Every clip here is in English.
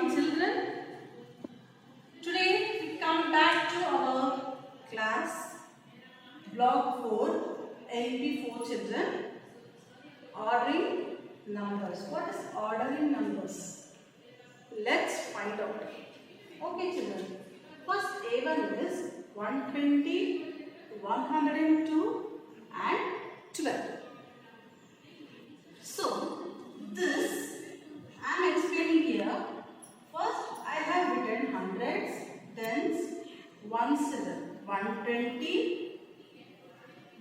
morning, children. Today we come back to our class, block 4, LP4 children. Ordering numbers. What is ordering numbers? Let's find out. Okay, children. First A1 is 120, 102 and 12. So, this I am explaining here. First, I have written hundreds, tens, ones, 120,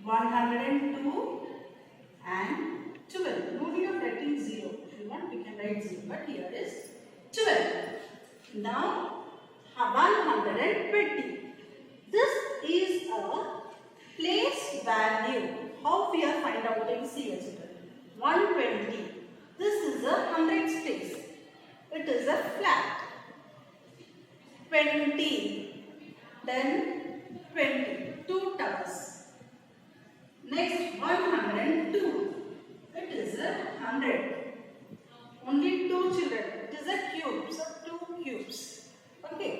102 and 12. No need of writing 0. If you want, we can write 0. But here is 12. Now, 120. This is a place value. How we are find out? See here, children. 120. This is a hundreds place. It is a flat. 20. Then 20. 2 towers. Next 102. It is a 100. Only 2 children. It is a cube. So 2 cubes. Okay.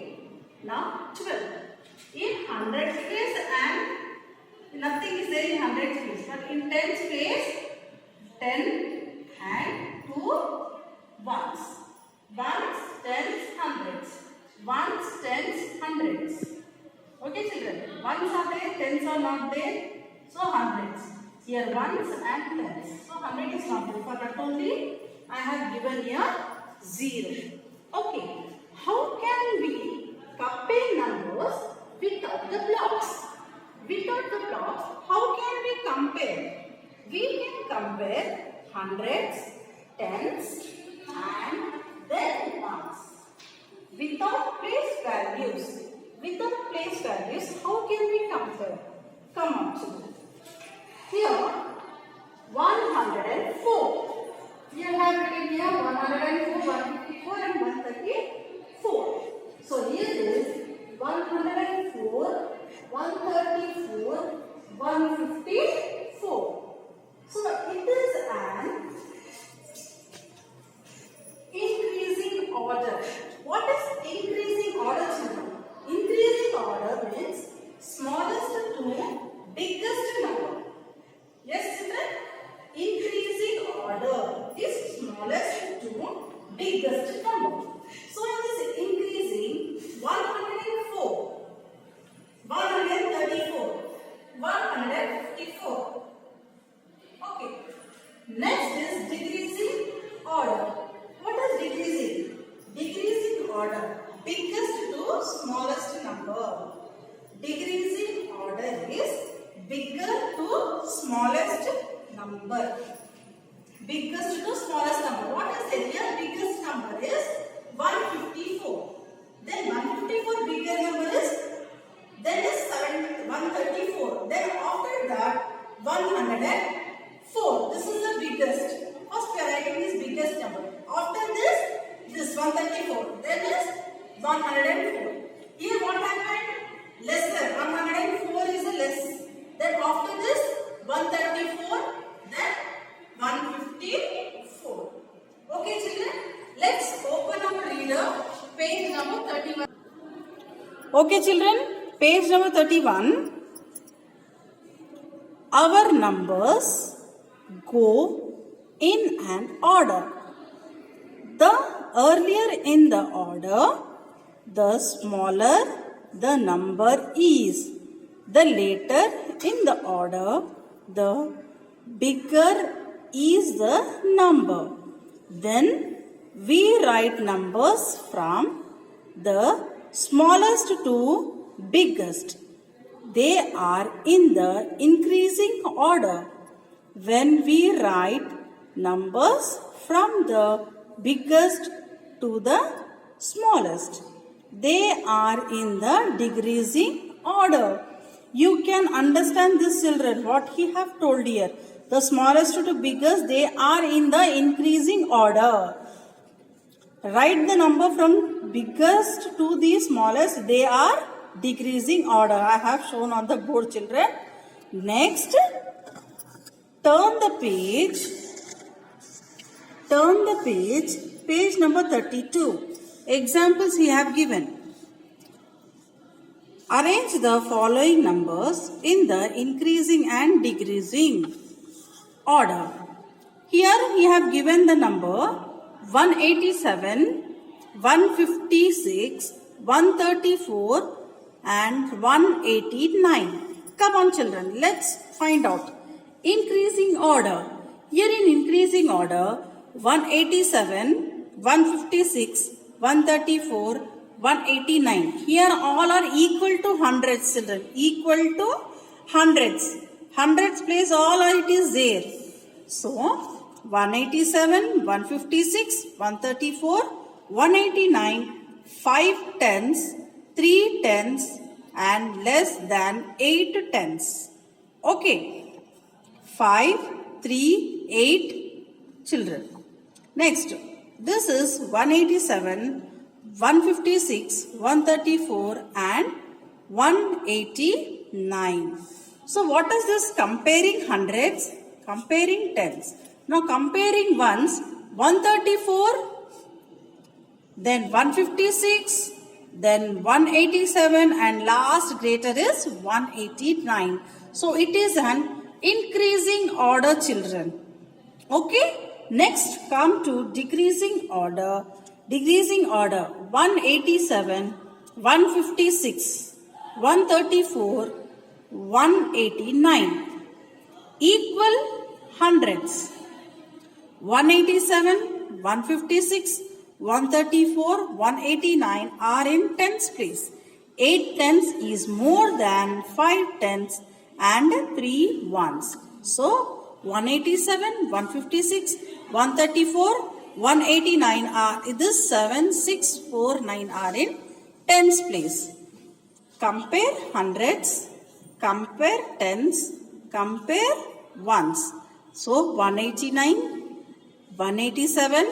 Now 12. In 100 place and nothing is there in 100 place. But in 10 place, 10 and 2 ones. Ones, tens, hundreds. Ones, tens, hundreds. Okay, children. Ones are there, tens are not there. So hundreds. Here ones and tens. So 100 is not there. For that only I have given here 0. Okay. How can we compare numbers without the blocks? Without the blocks, how can we compare? We can compare hundreds, tens and then ones. Without place values. Without place values, how can we compare? Come on, children. Here, 104. We have written here 104, 154 and 134. So here is 104, 134, 154. So it is an increasing order. What is increasing order, children? Increasing order means smallest to biggest number. Yes, children? Increasing order is smallest to biggest number. So it is increasing 104, 134, 154. Okay. Next is decreasing order. What is decreasing? Decreasing order. Biggest to smallest number. Decreasing order is bigger to smallest number. Biggest to smallest number. What is it here? Biggest number is 154. Then 154 bigger number is, then is 134. Then after that 104. This is the biggest. First we are writing this biggest number. After this 134. Then is 104. Here what happened? Lesser. 104 is a less. Then after this 134. Then 154. Okay, children. Let's open our reader. Page number 31. Okay, children. Page number 31. Our numbers go in an order. The earlier in the order, the smaller the number is. The later in the order, the bigger is the number. Then we write numbers from the smallest to biggest. They are in the increasing order. When we write numbers from the biggest to the smallest, they are in the decreasing order. You can understand this, children, what he have told here. The smallest to biggest, they are in the increasing order. Write the number from biggest to the smallest, they are decreasing order. I have shown on the board, children. Next, turn the page, page number 32. Examples he have given. Arrange the following numbers in the increasing and decreasing order. Here he have given the number 187, 156, 134 and 189. Come on children, let's find out. Increasing order. Here in increasing order, 187, 156, 134, 189. Here all are equal to hundreds children. Equal to hundreds. Hundreds place all it is there. So 187, 156, 134, 189, 5 tens, 3 tens and less than 8 tens. Okay. 5, 3, 8 children. Next, this is 187, 156, 134 and 189. So what is this comparing hundreds? Comparing tens. Now comparing ones, 134, then 156, then 187 and last greater is 189. So it is an increasing order children. Okay. Next come to decreasing order. Decreasing order 187, 156, 134, 189. Equal hundreds. 187, 156, 134, 189 are in tens place. 8 tens is more than 5 tens and 3 ones. So 187, 156, 134, 189 are this 7, 6, 4, 9 are in tens place. Compare hundreds, compare tens, compare ones. So 189, 187,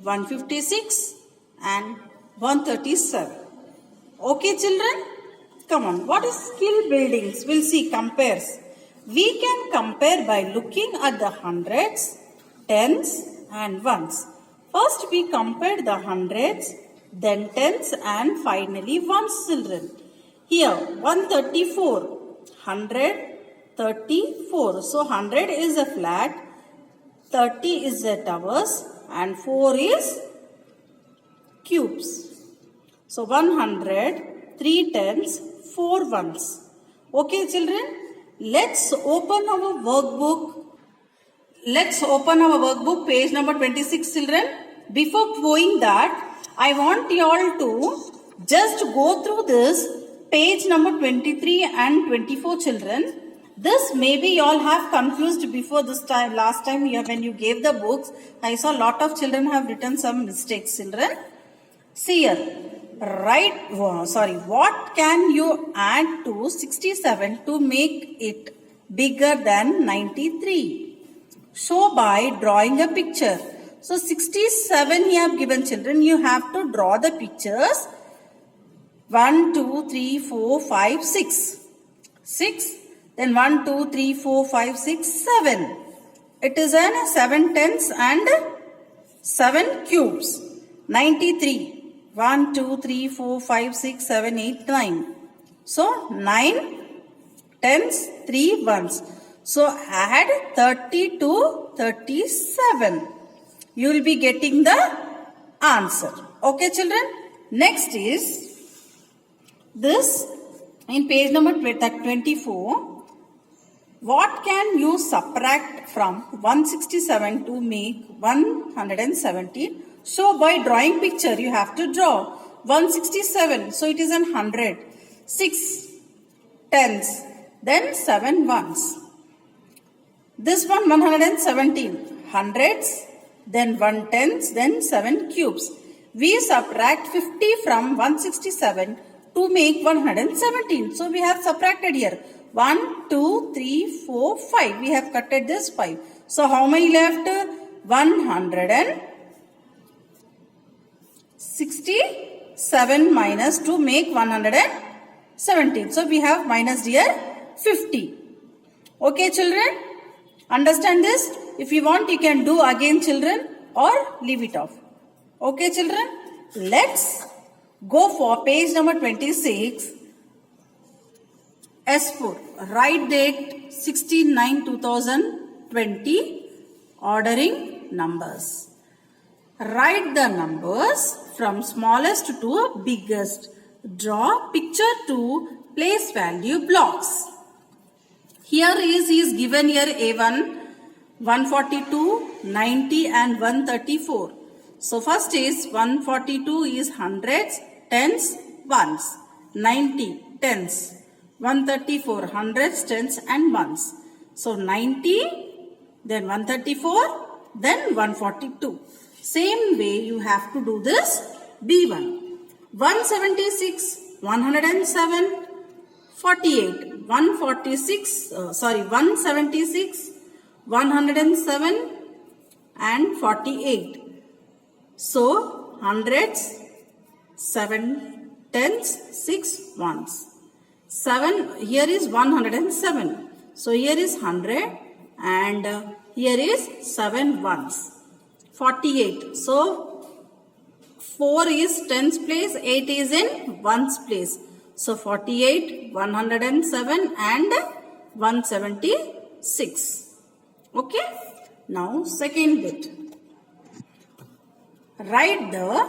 156 and 137. Okay children? Come on. What is skill buildings? We'll see compares. We can compare by looking at the hundreds, tens and ones. First we compare the hundreds, then tens and finally ones children. Here 134, 134. So 100 is a flat, 30 is a towers and 4 is cubes. So 100, 3 tens, 4 ones. Okay children? Let's open our workbook. Let's open our workbook page number 26 children. Before going that, I want you all to just go through this page number 23 and 24 children. This maybe you all have confused before this time. Last time when you gave the books, I saw a lot of children have written some mistakes children. See here. What can you add to 67 to make it bigger than 93? Show by drawing a picture. So 67 you have given children. You have to draw the pictures. 1, 2, 3, 4, 5, 6. 6. Then 1, 2, 3, 4, 5, 6, 7. It is an 7 tens and 7 cubes. 93. 1, 2, 3, 4, 5, 6, 7, 8, 9. So 9 tens, 3 ones. So add 30 to 37. You will be getting the answer. Okay children. Next is this in page number 24. What can you subtract from 167 to make 117? So by drawing picture, you have to draw 167. So it is an 100. 6 tens. Then 7 ones. This one 117. Hundreds. Then 1 tens. Then 7 cubes. We subtract 50 from 167 to make 117. So we have subtracted here. 1, 2, 3, 4, 5. We have cutted this 5. So how many left? 167 minus to make 117. So we have minus here 50. Okay children? Understand this? If you want you can do again children or leave it off. Okay children? Let's go for page number 26. S4. Write date 16/9/2020. Ordering numbers. Write the numbers from smallest to biggest. Draw picture to place value blocks. Here is given here A1, 142, 90 and 134. So first is 142 is hundreds, tens, ones. 90, tens. 134, hundreds, tens and ones. So 90, then 134, then 142. Same way you have to do this B1. 176, 107, 48. 176, 107 and 48. So hundreds, 7 tens, 6 ones. 7, here is 107. So here is 100 and here is 7 ones. 48. So 4 is tens place, 8 is in ones place. So 48, 107 and 176. Okay. Now second bit. Write the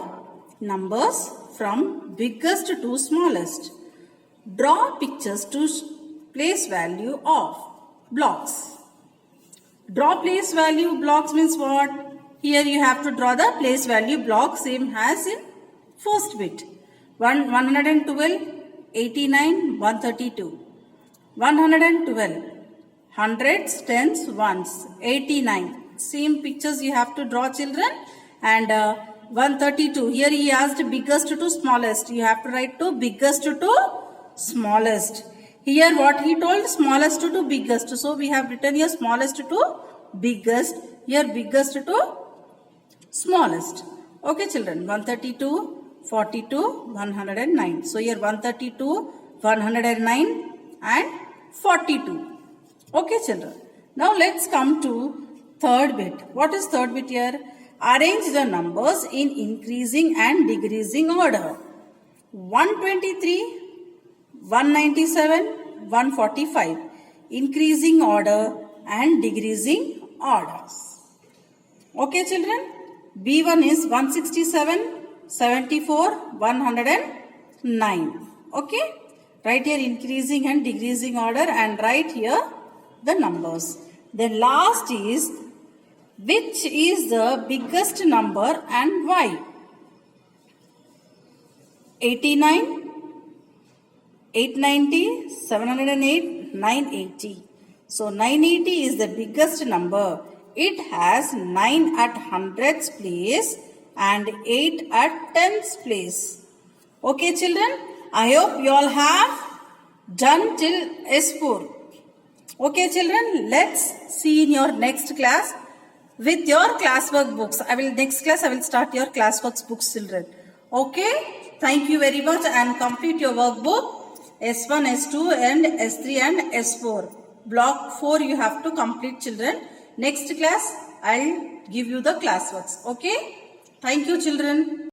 numbers from biggest to smallest. Draw pictures to place value of blocks. Draw place value blocks means what? Here you have to draw the place value block same as in first bit. 112, 89, 132. 112, hundreds, tens, ones, 89. Same pictures you have to draw, children. And 132, here he asked biggest to smallest. You have to write to biggest to smallest. Here what he told, smallest to biggest. So we have written here smallest to biggest. Here biggest to smallest. Okay children, 132, 42, 109. So here 132, 109 and 42. Okay children. Now let's come to third bit. What is third bit here? Arrange the numbers in increasing and decreasing order. 123, 197, 145. Increasing order and decreasing orders. Okay children. B1 is 167, 74, 109. Okay. Write here increasing and decreasing order and write here the numbers. Then last is which is the biggest number and why? 89, 890, 708, 980. So 980 is the biggest number. It has 9 at hundreds place and 8 at tens place. Okay children, I hope you all have done till S4. Okay children, let's see in your next class with your classwork books. Next class I will start your classwork books children. Okay, thank you very much and complete your workbook S1, S2 and S3 and S4. Block 4 you have to complete children. Next class I will give you the classworks. Okay, thank you children.